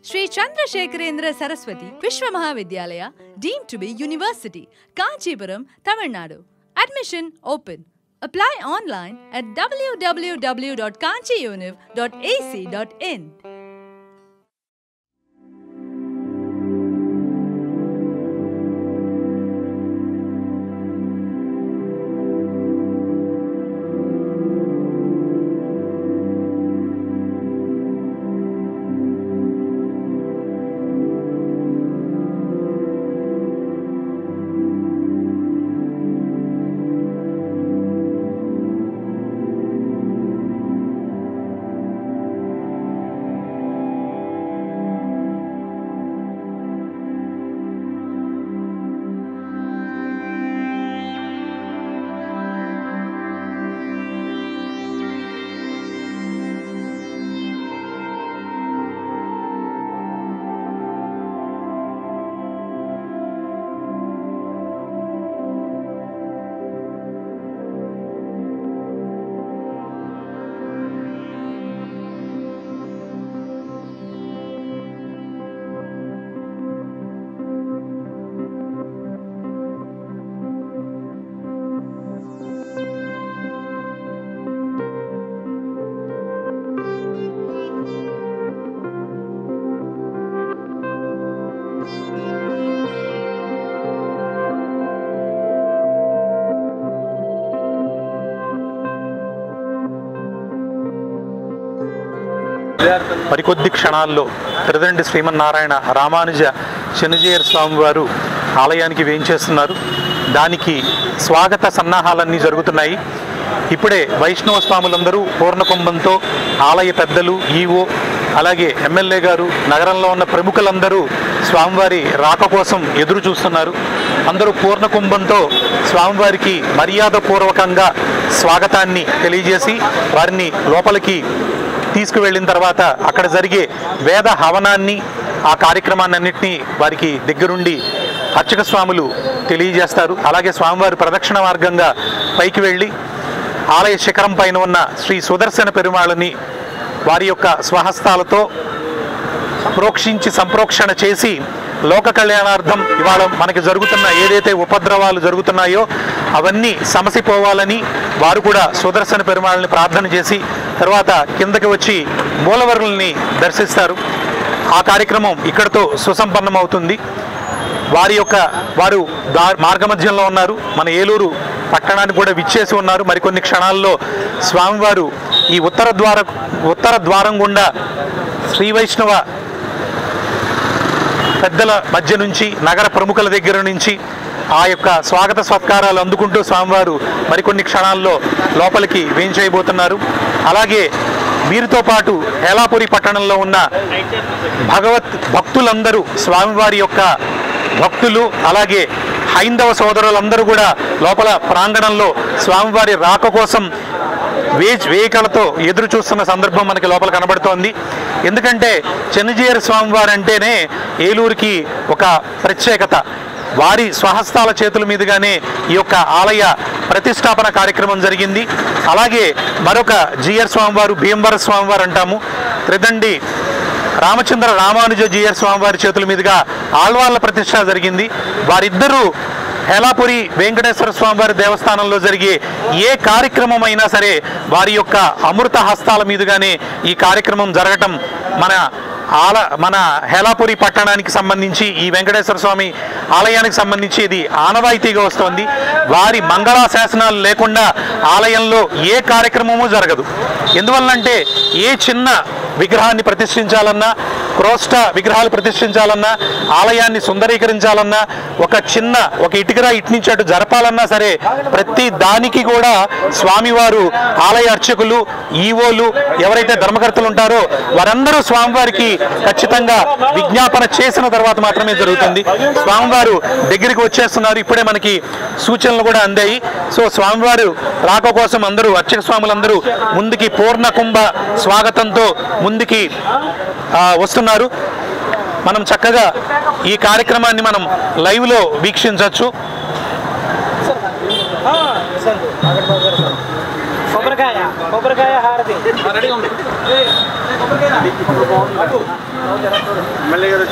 Sri Chandrasekharendra Saraswati Vishwa Mahavidyalaya, deemed to be University, Kanchipuram, Tamil Nadu. Admission open. Apply online at www.kanchiuniv.ac.in. మరికొద్ది క్షణాల్లో తిరుదండి శ్రీమన్నారాయణ రామానుజ శనిజేయర్ స్వామి వారు ఆలయానికి వేయించేస్తున్నారు. దానికి స్వాగత సన్నాహాలన్నీ జరుగుతున్నాయి. ఇప్పుడే వైష్ణవ స్వాములందరూ పూర్ణకుంభంతో ఆలయ పెద్దలు, ఈవో, అలాగే ఎమ్మెల్యే గారు, నగరంలో ఉన్న ప్రముఖులందరూ స్వామివారి రాక కోసం ఎదురు చూస్తున్నారు. అందరూ పూర్ణకుంభంతో స్వామివారికి మర్యాదపూర్వకంగా స్వాగతాన్ని తెలియజేసి వారిని లోపలికి తీసుకువెళ్ళిన తర్వాత అక్కడ జరిగే వేద హవనాన్ని, ఆ కార్యక్రమాన్ని అన్నింటినీ వారికి దగ్గరుండి అర్చక స్వాములు తెలియజేస్తారు. అలాగే స్వామివారి ప్రదక్షిణ మార్గంగా పైకి వెళ్ళి ఆలయ శిఖరం పైన ఉన్న శ్రీ సుదర్శన పెరుమాళని వారి యొక్క స్వహస్తాలతో ప్రోక్షించి సంప్రోక్షణ చేసి లోక కళ్యాణార్థం ఇవాళ మనకి జరుగుతున్న ఏదైతే ఉపద్రవాలు జరుగుతున్నాయో అవన్నీ సమసిపోవాలని వారు కూడా సుదర్శన పెరుమాళని ప్రార్థన చేసి తర్వాత కిందకి వచ్చి మూలవరుల్ని దర్శిస్తారు. ఆ కార్యక్రమం ఇక్కడితో సుసంపన్నమవుతుంది. వారు మార్గమధ్యంలో ఉన్నారు. మన ఏలూరు పట్టణానికి కూడా విచ్చేసి ఉన్నారు. మరికొన్ని క్షణాల్లో స్వామివారు ఈ ఉత్తర ద్వారం గుండా శ్రీ వైష్ణవ పెద్దల మధ్య నుంచి, నగర ప్రముఖుల దగ్గర నుంచి ఆ యొక్క స్వాగత సత్కారాలు అందుకుంటూ స్వామివారు మరికొన్ని క్షణాల్లో లోపలికి వేయించేయబోతున్నారు. అలాగే వీరితో పాటు హేలాపురి పట్టణంలో ఉన్న భక్తులందరూ, స్వామివారి యొక్క భక్తులు, అలాగే హైందవ సోదరులందరూ కూడా లోపల ప్రాంగణంలో స్వామివారి రాక కోసం వేయికలతో ఎదురు చూస్తున్న సందర్భం మనకి లోపల కనబడుతోంది. ఎందుకంటే చెన్నజీయర్ స్వామివారు అంటేనే ఏలూరుకి ఒక ప్రత్యేకత. వారి స్వహస్తాల చేతుల మీదుగానే ఈ యొక్క ఆలయ ప్రతిష్టాపన కార్యక్రమం జరిగింది. అలాగే మరొక జీయర్ స్వామివారు, భీమవర స్వామివారు అంటాము, త్రిదండి రామచంద్ర రామానుజ జీయర్ స్వామివారి చేతుల మీదుగా ఆళ్వార్ల ప్రతిష్ట జరిగింది. వారిద్దరూ హేలాపురి వెంకటేశ్వర స్వామివారి దేవస్థానంలో జరిగే ఏ కార్యక్రమం అయినా సరే వారి యొక్క అమృత హస్తాల మీదుగానే ఈ కార్యక్రమం జరగటం మన హేలాపురి పట్టణానికి సంబంధించి, ఈ వెంకటేశ్వర స్వామి ఆలయానికి సంబంధించి ఇది ఆనవాయితీగా వస్తోంది. వారి మంగళాశాసనాలు లేకుండా ఆలయంలో ఏ కార్యక్రమము జరగదు. ఎందువల్లంటే ఏ చిన్న విగ్రహాన్ని ప్రతిష్ఠించాలన్నా, క్రోష్ట విగ్రహాలు ప్రతిష్ఠించాలన్నా, ఆలయాన్ని సుందరీకరించాలన్నా, ఒక ఇటుకరా ఇట్నుంచి అటు జరపాలన్నా సరే ప్రతి దానికి కూడా స్వామివారు ఆలయ అర్చకులు, ఈవోలు, ఎవరైతే ధర్మకర్తలు ఉంటారో వారందరూ స్వామివారికి ఖచ్చితంగా విజ్ఞాపన చేసిన తర్వాత మాత్రమే జరుగుతుంది. స్వామివారు దగ్గరికి వచ్చేస్తున్నారు. ఇప్పుడే మనకి సూచనలు కూడా అందాయి. సో స్వామివారు రాక కోసం అందరూ అర్చక స్వాములందరూ ముందుకి పూర్ణకుంభ స్వాగతంతో ముందుకి వస్తున్నారు. మనం చక్కగా ఈ కార్యక్రమాన్ని మనం లైవ్లో వీక్షించవచ్చు. కొబ్బరికాయ హారతి ఎమ్మెల్యే గారు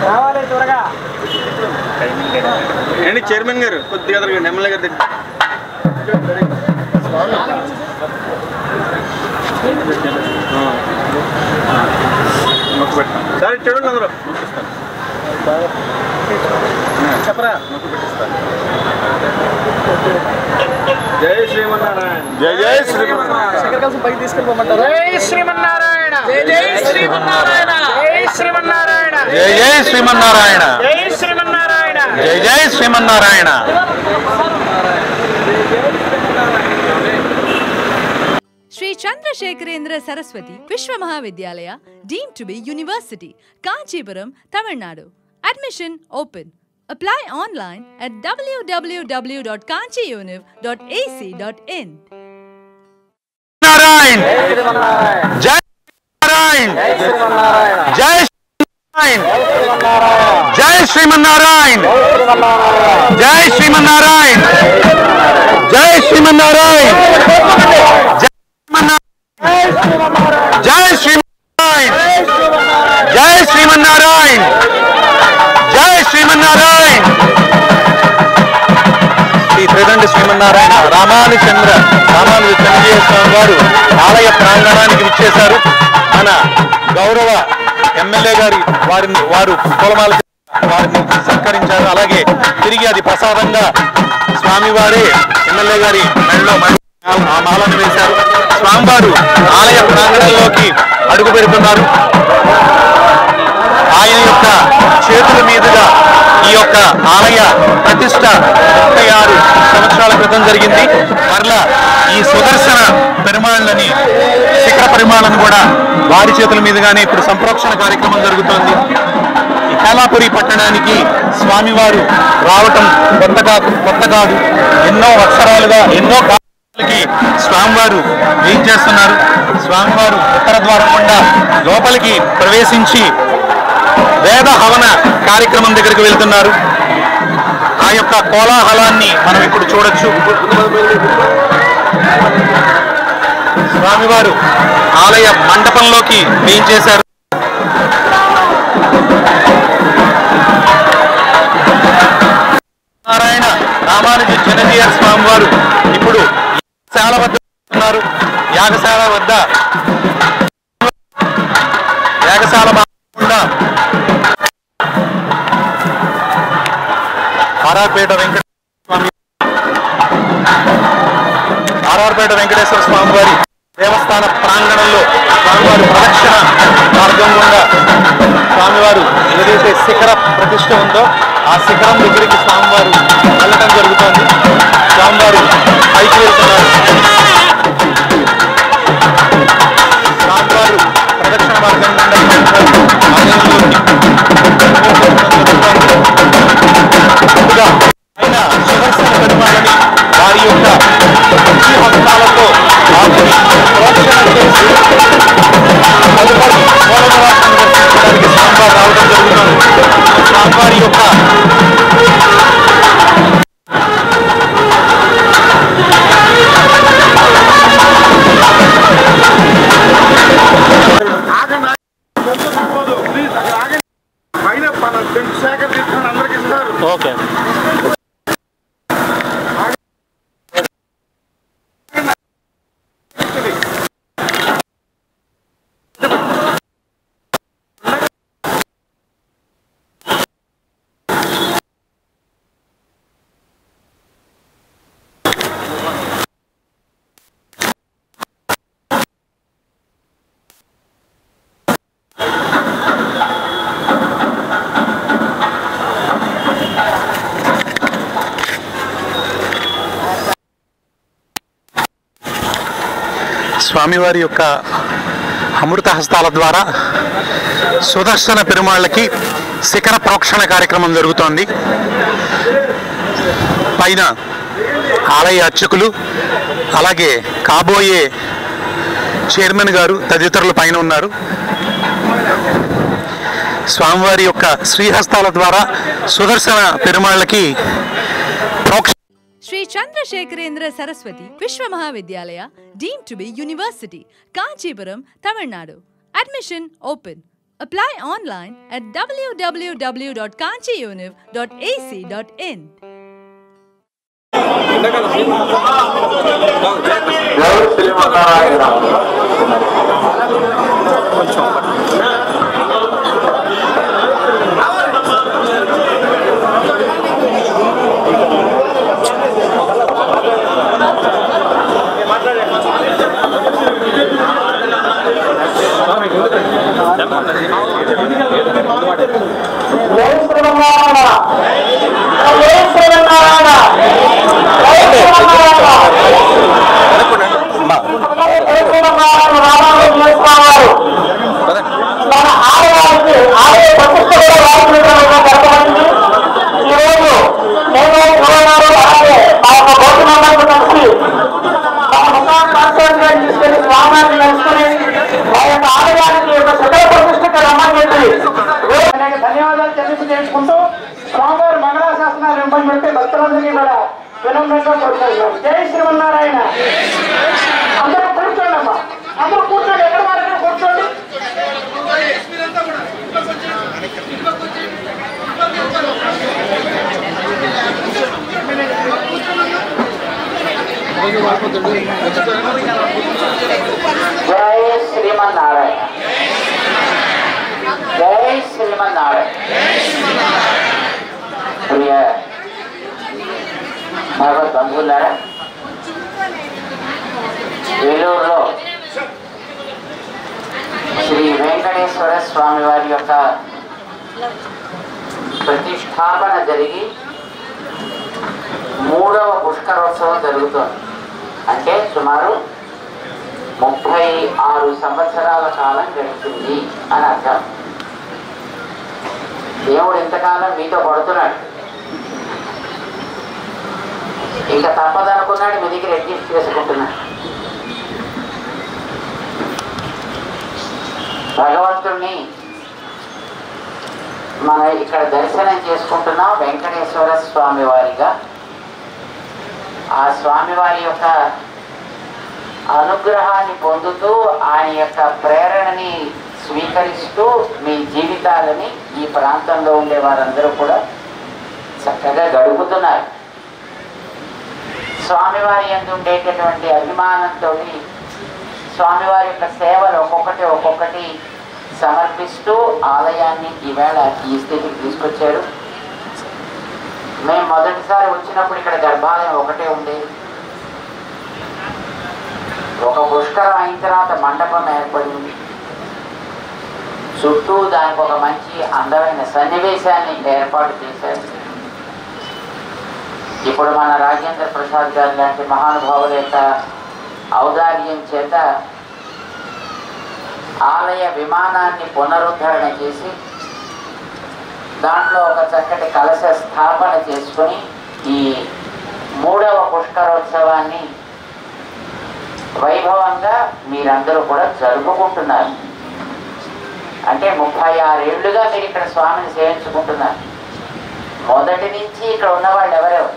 రావాలి త్వరగా ఏంటి చైర్మన్ గారు కొద్దిగా ఎమ్మెల్యే గారి దగ్గర సరే చూడండి అందరూ చెప్పరా జై శ్రీమన్నారాయణ జై జై శ్రీమన్నారాయణ పైకి తీసుకెళ్ళిపోమంటారు జై శ్రీమన్నారాయణ జై జై శ్రీమన్నారాయణ జై శ్రీమన్నారాయణ జై జై శ్రీమన్నారాయణ జై శ్రీమన్నారాయణ జై జై Srimannarayana. Sri Chandrasekharendra Saraswati Vishwa Mahavidyalaya, deemed to be University, Kanchipuram, Tamil Nadu. Admission open. Apply online at www.kanchiuniv.ac.in. Narayan जय नारायण जय जय श्रीमन्नारायण जय श्रीमन्नारायण जय श्रीमन्नारायण जय श्रीमन्नारायण जय श्रीमन्नारायण जय श्रीमन्नारायण. శ్రీ త్రిదండి శ్రీమన్నారాయణ రామానుజేంద్ర చెన్నజీయ స్వామి వారు ఆలయ ప్రాంగణానికి విచ్చేశారు. మన గౌరవ ఎమ్మెల్యే గారి వారు పూలమాల వారిని సత్కరించారు. అలాగే తిరిగి అది ప్రసాదంగా స్వామివారే ఎమ్మెల్యే గారి మెడలో ఆ మాలను వేశారు. స్వామివారు ఆలయ ప్రాంగణంలోకి అడుగు పెడుతున్నారు. ఆయన యొక్క చేతుల మీదుగా ఈ యొక్క ఆలయ ప్రతిష్ట 36 సంవత్సరాల క్రితం జరిగింది. మరలా ఈ సుదర్శన పెరుమాళ్ళని శిఖర పెరుమాళ్ళను కూడా వారి చేతుల మీదుగానే ఇప్పుడు సంప్రోక్షణ కార్యక్రమం జరుగుతోంది. ఈ కాలాపురి పట్టణానికి స్వామివారు రావటం కొత్త కాదు. ఎన్నో అక్షరాలుగా ఎన్నో కాలాలకి స్వామివారు ఏం చేస్తున్నారు. స్వామివారు ఉత్తర ద్వారం గుండా లోపలికి ప్రవేశించి వేద హవన కార్యక్రమం దగ్గరికి వెళ్తున్నారు. ఆ యొక్క కోలాహలాన్ని మనం ఇప్పుడు చూడొచ్చు. స్వామివారు ఆలయ మండపంలోకి వేయించేశారు. నారాయణ రామానుజ చెన్నజీయ స్వామివారు ఇప్పుడు యాగశాల వద్ద ఉన్నారు. యాగశాల వద్ద యాగశాల ఆర్ఆర్పేట వెంకటేశ్వర స్వామి వారి దేవస్థాన ప్రాంగణంలో స్వామివారి ప్రదక్షిణ మార్గం గుండా స్వామివారు ఏదైతే శిఖర ప్రతిష్ఠ ఉందో ఆ శిఖరం దగ్గరికి స్వామివారు వెళ్ళడం జరుగుతోంది. స్వామివారు పైకి వెళ్తున్నారు. స్వామివారు ప్రదక్షిణ మార్గం గుండా ఆయన సుదర్శన పెరుమాళ్ళని వారి యొక్క హస్తాలతో ప్రోక్షణ చేసి తదుపరి మూలనివాసాన్ని దర్శించడానికి స్వామివారు రావడం జరుగుతుంది. స్వామివారి యొక్క ఓకే స్వామివారి యొక్క అమృత హస్తాల ద్వారా సుదర్శన పెరుమాళ్ళకి శిఖర ప్రోక్షణ కార్యక్రమం జరుగుతోంది. పైన ఆలయ అర్చకులు అలాగే కాబోయే చైర్మన్ గారు తదితరులు పైన ఉన్నారు. స్వామివారి యొక్క శ్రీహస్తాల ద్వారా సుదర్శన పెరుమాళ్ళకి Sri Chandrasekharendra Saraswati Vishwa Mahavidyalaya, deemed to be University, Kanchipuram, Tamil Nadu. Admission open. Apply online at www.kanchiuniv.ac.in. ధన్యవాదాలు తెలియజేసుకుంటూ స్వామివారి మంగళాశాసనాలు ఇవ్వబడితే భక్తులందరికీ కూడా వినమ్రంగా కోరుతున్నాం. జై శ్రీమన్నారాయణ. అందరూ కూర్చోండి అమ్మా, అందరూ కూర్చోండి, ఎక్కడ వారికి కూర్చోండి. జై శ్రీమన్నారాయణ. జై శ్రీమన్నారాయణ. ప్రియ భగవద్ బంధువులారా, ఏలూరులో శ్రీ వెంకటేశ్వర స్వామి వారి యొక్క ప్రతిష్టాపన జరిగి 3వ పుష్కరోత్సవం జరుగుతోంది. అంటే సుమారు 36 సంవత్సరాల కాలం గడిచింది అని అర్థం. దేవుడు ఇంతకాలం మీతో పడుతున్నాడు, ఇంకా తప్పదనుకున్నాడు, మీ దగ్గర అడ్జస్ట్ చేసుకుంటున్నాడు. భగవంతుణ్ణి మనం ఇక్కడ దర్శనం చేసుకుంటున్నాం వెంకటేశ్వర స్వామి వారిగా. ఆ స్వామివారి యొక్క అనుగ్రహాన్ని పొందుతూ ఆయన యొక్క ప్రేరణని స్వీకరిస్తూ మీ జీవితాలని ఈ ప్రాంతంలో ఉండే వారందరూ కూడా చక్కగా గడుపుతున్నారు. స్వామివారి యందు ఉండేటటువంటి అభిమానంతో స్వామివారి యొక్క సేవలు ఒక్కొక్కటి సమర్పిస్తూ ఆలయాన్ని ఈవేళ ఈ స్థితికి తీసుకొచ్చారు. మేము మొదటిసారి వచ్చినప్పుడు ఇక్కడ గర్భాలయం ఒకటే ఉండేది. ఒక పుష్కరం అయిన తర్వాత మండపం ఏర్పడింది. చుట్టూ దానికి ఒక మంచి అందమైన సన్నివేశాన్ని ఏర్పాటు చేశారు. ఇప్పుడు మన రాజేంద్ర ప్రసాద్ గారు లాంటి మహానుభావుల యొక్క ఔదార్యం చేత ఆలయ విమానాన్ని పునరుద్ధరణ చేసి దాంట్లో ఒక చక్కటి కలశ స్థాపన చేసుకొని ఈ 3వ పుష్కరోత్సవాన్ని వైభవంగా మీరందరూ కూడా జరుపుకుంటున్నారు. అంటే 36 ఏళ్లుగా మీరు ఇక్కడ స్వామిని సేవించుకుంటున్నారు. మొదటి నుంచి ఇక్కడ ఉన్నవాళ్ళు ఎవరెవరు?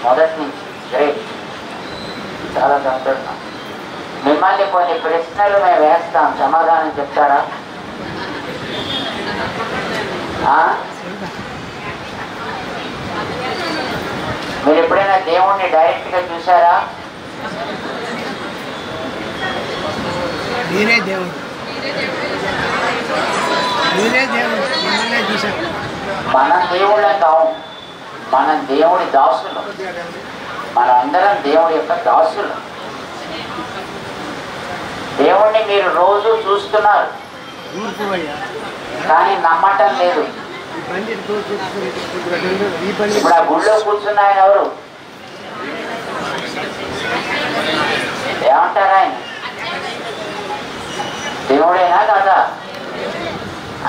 మొదటి నుంచి. గ్రేట్, చాలా సంతోషం. మిమ్మల్ని కొన్ని ప్రశ్నలు మేము వేస్తాం, సమాధానం చెప్తారా? మీరు ఎప్పుడైనా దేవుణ్ణి డైరెక్ట్గా చూసారా? మీరే దేవుడు, మీరే దేవుడు, మిమ్మల్నే చూశారు. మనం దేవుళ్ళం కావు, మనం దేవుడి దాసులు. మనందరం దేవుడి యొక్క దాసులు. దేవుణ్ణి మీరు రోజు చూస్తున్నారు కానీ నమ్మటం లేదు. ఇప్పుడు ఆ గుళ్ళో కూర్చున్నాయన ఎవరు? ఏమంటారు ఆయన? దేవుడేనా కాదా?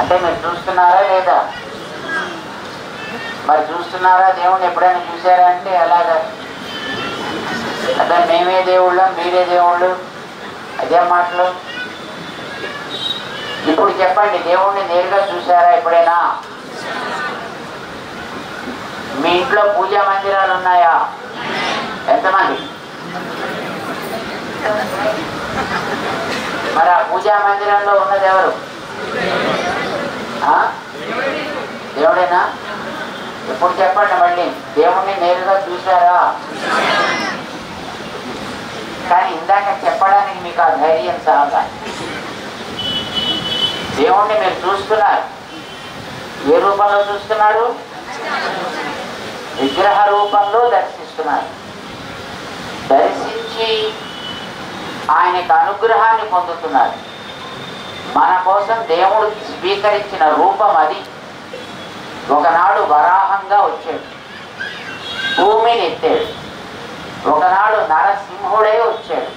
అంటే మీరు చూస్తున్నారా లేదా? మరి చూస్తున్నారా? దేవుణ్ణి ఎప్పుడైనా చూసారా అంటే ఎలాగా? అదే మేమే దేవుళ్ళం, మీరే దేవుళ్ళు, అదే మాటలు. ఇప్పుడు చెప్పండి, దేవుణ్ణి నేరుగా చూసారా ఎప్పుడైనా? మీ ఇంట్లో పూజా మందిరాలు ఉన్నాయా? ఎంతమంది? మరి ఆ పూజా మందిరంలో ఉన్నది ఎవరు? దేవుడేనా? ఇప్పుడు చెప్పండి మళ్ళీ, దేవుణ్ణి నేరుగా చూసారా? కానీ ఇందాక చెప్పడానికి మీకు ఆ ధైర్యం చాలా. దేవుణ్ణి మీరు చూస్తున్నారు. ఏ రూపంలో చూస్తున్నారు? విగ్రహ రూపంలో దర్శిస్తున్నారు. దర్శించి ఆయనకు అనుగ్రహాన్ని పొందుతున్నారు. మన కోసం దేవుడు స్వీకరించిన రూపం అది. ఒకనాడు వరాహంగా వచ్చాడు, భూమిని ఎత్తాడు. ఒకనాడు నరసింహుడై వచ్చాడు,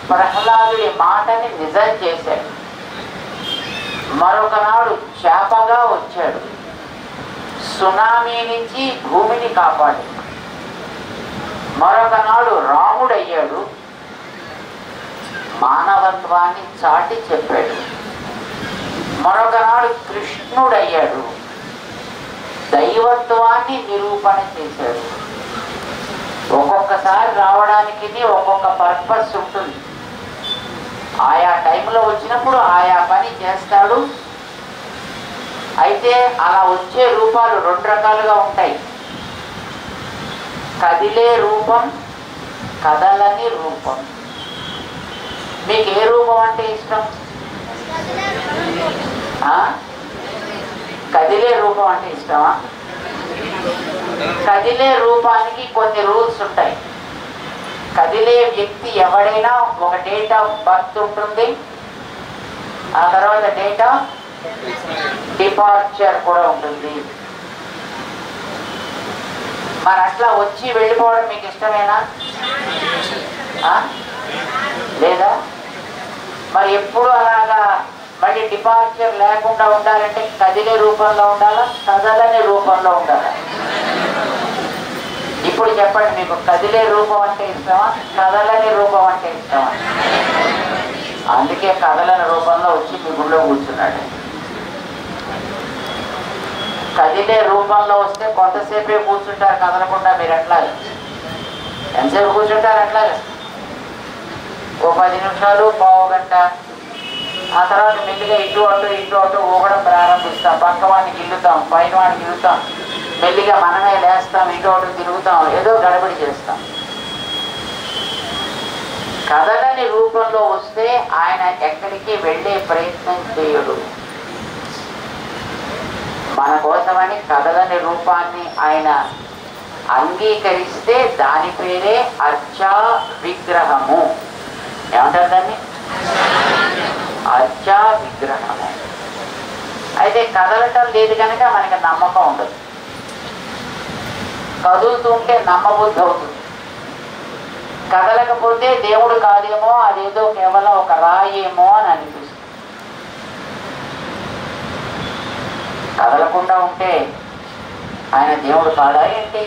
ప్రహ్లాదుడి మాటని నిజం చేశాడు. మరొకనాడు చేపగా వచ్చాడు, సునామీ నుంచి భూమిని కాపాడాడు. మరొకనాడు రాముడయ్యాడు, మానవత్వాన్ని చాటి చెప్పాడు. మరొకనాడు కృష్ణుడయ్యాడు, దైవత్వాన్ని నిరూపణ చేశాడు. ఒక్కొక్కసారి రావడానికి ఒక్కొక్క పర్పస్ ఉంటుంది. ఆయా టైంలో వచ్చినప్పుడు ఆయా పని చేస్తాడు. అయితే అలా వచ్చే రూపాలు రెండు రకాలుగా ఉంటాయి. కదిలే రూపం, కదలని రూపం. మీకు ఏ రూపం అంటే ఇష్టం? కదిలే రూపం అంటే ఇష్టమా? కదిలే రూపానికి కొన్ని రూల్స్ ఉంటాయి. కదిలే వ్యక్తి ఎవడైనా ఒక డేట్ ఆఫ్ బర్త్ ఉంటుంది, ఆ తర్వాత డేట్ ఆఫ్ డిపార్చర్ కూడా ఉంటుంది. మరి అట్లా వచ్చి వెళ్ళిపోవడం మీకు ఇష్టమేనా? లేదా? మరి ఎప్పుడు అలాగా మళ్ళీ డిపార్చర్ లేకుండా ఉండాలంటే కదిలే రూపంలో ఉండాలా, కదలని రూపంలో ఉండాలా? ఇప్పుడు చెప్పండి, మీకు కదిలే రూపం అంటే ఇష్టమా, కదలని రూపం అంటే ఇష్టమా? అందుకే కదలని రూపంలో వచ్చి మీ గుళ్ళో కూర్చున్నాడు. కదిలే రూపంలో వస్తే కొంతసేపే కూర్చుంటారు కదలకుండా. మీరు ఎట్లాగా ఎంతసేపు కూర్చుంటారు? అట్లాగా ఓ 10 నిమిషాలు, పావు గంట. ఆ తర్వాత మెల్లిగా ఇటు అటు ఊగడం ప్రారంభిస్తాం. పక్క వాడిని గిల్లుతాం, పైన వాడిని గిల్లుతాం, మెల్లిగా మనమే లేస్తాం, ఇటు అటు తిరుగుతాం, ఏదో గడబడి చేస్తాం. కదలని రూపంలో వస్తే ఆయన ఎక్కడికి వెళ్ళే ప్రయత్నం చేయడు. మన కోసమని కదలని రూపాన్ని ఆయన అంగీకరిస్తే దాని పేరే అర్చా విగ్రహము. ఏమంటారు దాన్ని? అర్చా విగ్రహము. అయితే కదలటం లేదు కనుక మనకి నమ్మకం ఉండదు. కదులుతుంటే నమ్మబుద్ధి అవుతుంది. కదలకపోతే దేవుడు కాదేమో, అదేదో కేవలం ఒక రాయేమో అని అనిపిస్తుంది. కదలకుండా ఉంటే ఆయన దేవుడు కాదా ఏంటి?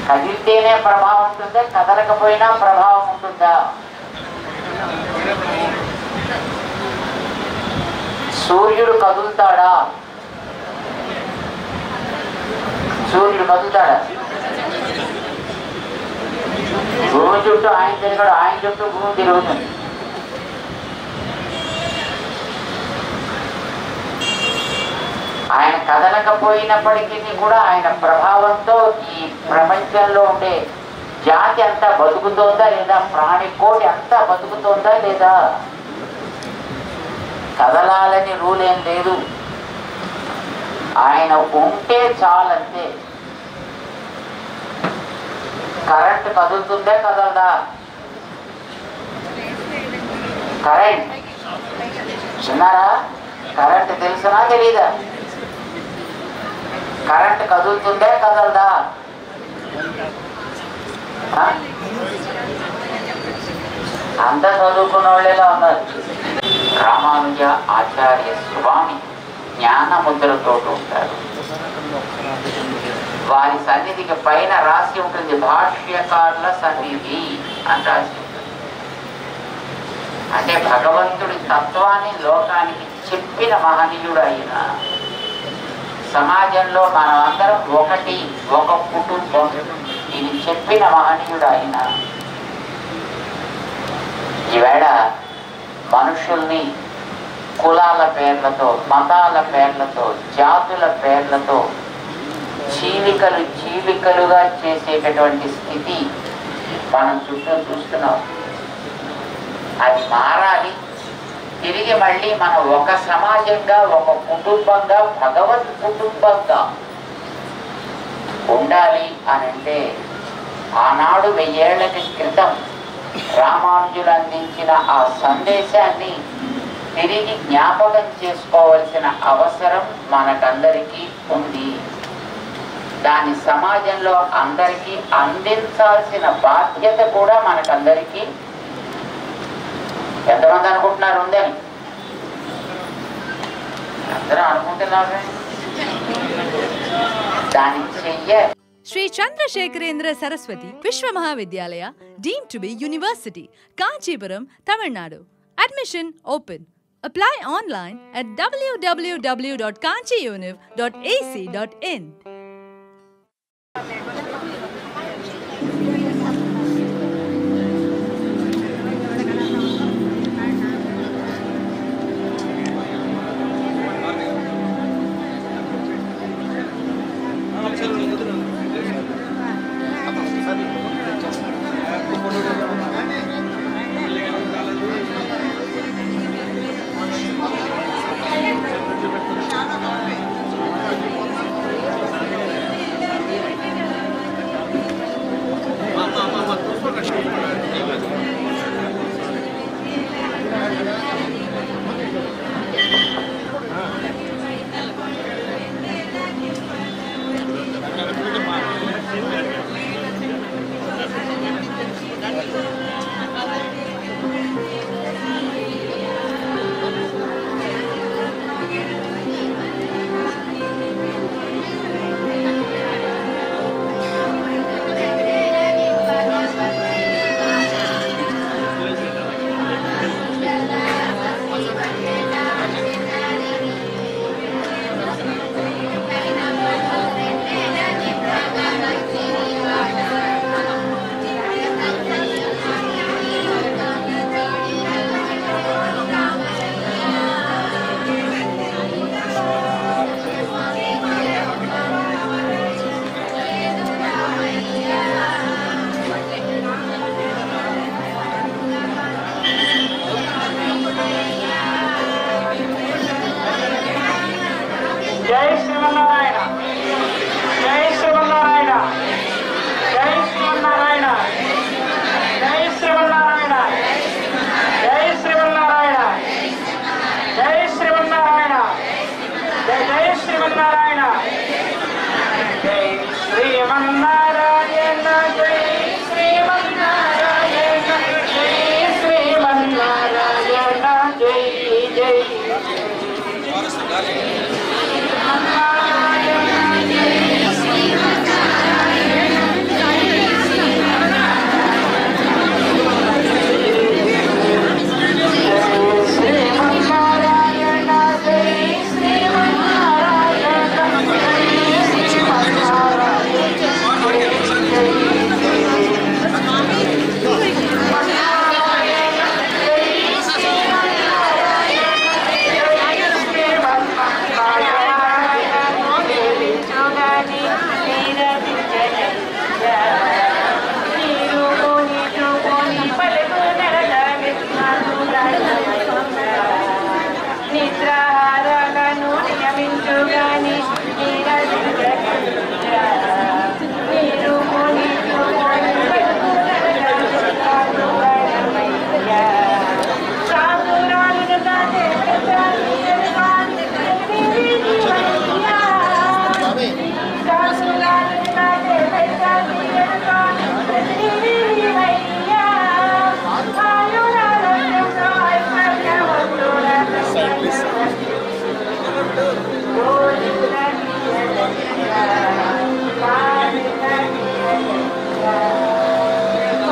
కదిలితేనే ప్రభావం ఉంటుందా, కదలకపోయినా ప్రభావం ఉంటుందా? సూర్యుడు కదులుతాడా? సూర్యుడు కదులుతాడా? భూమి చుట్టూ ఆయన తిరగడు, ఆయన చుట్టూ భూమి తిరుగుతుంది. ఆయన కదలకపోయినప్పటికీ కూడా ఆయన ప్రభావంతో ఈ ప్రపంచంలో ఉండే జాతి అంతా బతుకుతోందా లేదా? ప్రాణికోటి అంతా బతుకుతోందా లేదా? కదలాలని రూల్ ఏం లేదు. ఆయన ఉంటే చాలంతే. కరెంట్ కదులుతుందే కదలదా? కరెంట్ విన్నారా? కరెంట్ తెలుసునా తెలీదా? కరెంట్ కదులుతుందే కదలదా? అంతా చదువుకున్న వాళ్ళేలా ఉన్నారు. రామానుజ ఆచార్య స్వామి జ్ఞానముద్రతో ఉంటారు. వారి సన్నిధికి పైన రాసి ఉంటుంది భాష్యకారుల సన్నిధి అని రాసి ఉంటుంది. అంటే భగవంతుడి తత్వాన్ని లోకానికి చెప్పిన మహనీయుడు అయిన, సమాజంలో మనమందరం ఒకటి, ఒక కుటుంబం ఇది చెప్పిన మహనీయుడు అయిన, ఈవేళ మనుషుల్ని కులాల పేర్లతో, మతాల పేర్లతో, జాతుల పేర్లతో చీలికలుగా చేసేటటువంటి స్థితి మనం చుట్టూ చూస్తున్నాం. అది మారాలి. తిరిగి మళ్ళీ మనం ఒక సమాజంగా, ఒక కుటుంబంగా, భగవత్ కుటుంబంగా ఉండాలి అని అంటే ఆనాడు 1000 ఏళ్ల క్రితం రామానుజులు అందించిన ఆ సందేశాన్ని తిరిగి జ్ఞాపకం చేసుకోవాల్సిన అవసరం మనకందరికీ ఉంది. దాని సమాజంలో అందరికీ అందించాల్సిన బాధ్యత కూడా మనకందరికీ, ఎంతమంది అనుకుంటున్నారు ఉందని? అందరూ అనుకుంటున్నారు. దాన్ని చెయ్యాలి. Sri Chandrasekharendra Saraswati Vishwa Mahavidyalaya, deemed to be University, Kanchipuram, Tamil Nadu. Admission open. Apply online at www.kanchiuniv.ac.in.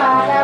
Para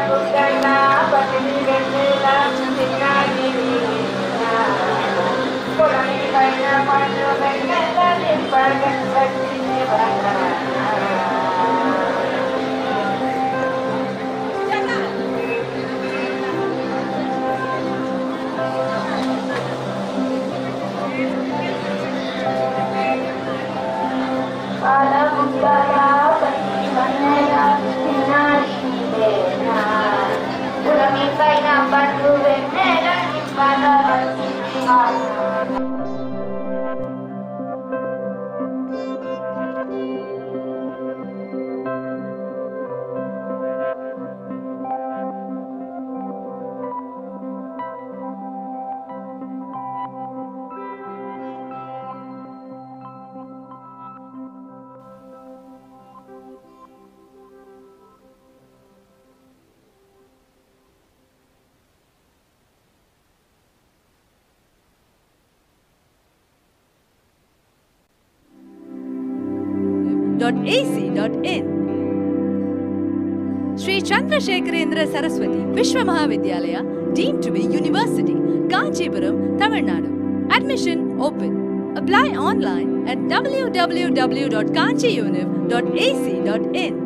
.ac.in Sri Chandrasekharendra Saraswati Vishwa Mahavidyalaya deemed to be University, Kanchipuram, Tamil Nadu. Admission open. Apply online at www.kanchiuniv.ac.in.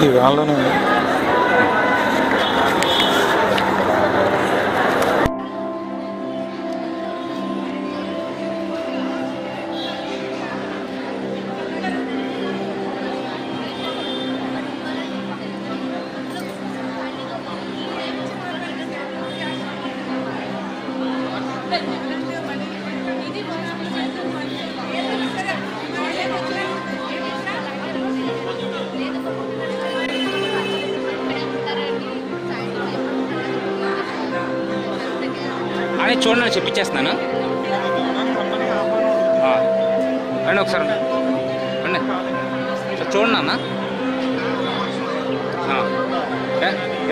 ఈ వాళ్ళనే అని చూడండి చెప్పించేస్తున్నాను. రండి ఒకసారి రండి sir, చూడండి అన్న.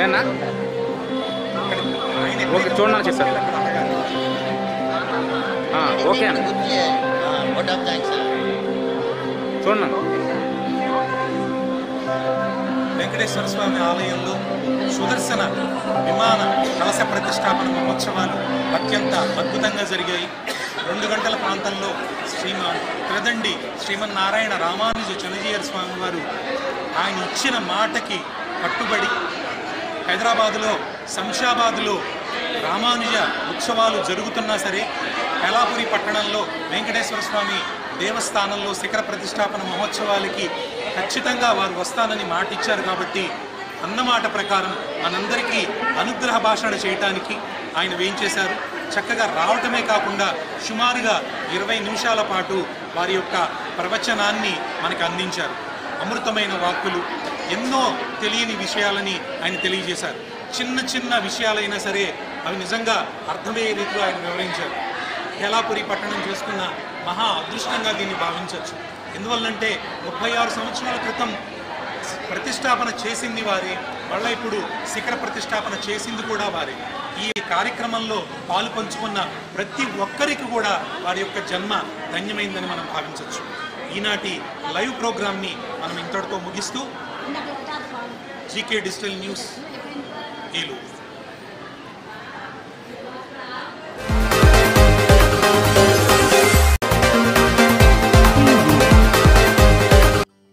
ఏనా ఓకే, చూడండి అని చెప్పారు. ఓకే అన్న, చూడండి. వెంకటేశ్వర స్వామి ఆలయంలో సుదర్శన విమాన కలశ ప్రతిష్టాపన మహోత్సవాలు అత్యంత అద్భుతంగా జరిగాయి. 2 గంటల ప్రాంతంలో త్రిదండి శ్రీమన్నారాయణ రామానుజ చలజీయర్ స్వామి వారు ఆయన ఇచ్చిన మాటకి కట్టుబడి హైదరాబాదులో శంషాబాదులో రామానుజ ఉత్సవాలు జరుగుతున్నా సరే కైలాపురి పట్టణంలో వెంకటేశ్వర స్వామి దేవస్థానంలో శిఖర ప్రతిష్టాపన మహోత్సవాలకి ఖచ్చితంగా వారు వస్తానని మాట ఇచ్చారు. కాబట్టి అన్నమాట ప్రకారం మనందరికీ అనుగ్రహ భాషణ చేయటానికి ఆయన వేయించేశారు. చక్కగా రావటమే కాకుండా సుమారుగా 20 నిమిషాల పాటు వారి యొక్క ప్రవచనాన్ని మనకు అందించారు. అమృతమైన వాక్కులు, ఎన్నో తెలియని విషయాలని ఆయన తెలియజేశారు. చిన్న చిన్న విషయాలైనా సరే అవి నిజంగా అర్థమయ్యే రీతిలో ఆయన వివరించారు. కైలాపురి పట్టణం చేసుకున్న మహా అదృష్టంగా దీన్ని భావించవచ్చు. ఎందువల్లంటే 36 సంవత్సరాల క్రితం ప్రతిష్టాపన చేసింది వారే, మళ్ళీ ఇప్పుడు శిఖర ప్రతిష్టాపన చేసింది కూడా వారే. ఈ కార్యక్రమంలో పాలు పంచుకున్న ప్రతి ఒక్కరికి కూడా వారి యొక్క జన్మ ధన్యమైందని మనం భావించవచ్చు. ఈనాటి లైవ్ ప్రోగ్రామ్ని మనం ఇంతటితో ముగిస్తూ G K digital news Eluru.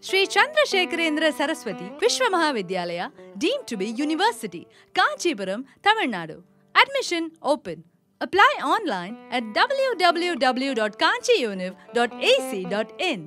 Sri Chandrasekharendra Saraswati Vishwa Mahavidyalaya, deemed to be University, Kanchipuram, Tamil Nadu. Admission open. Apply online at www.kanchiuniv.ac.in.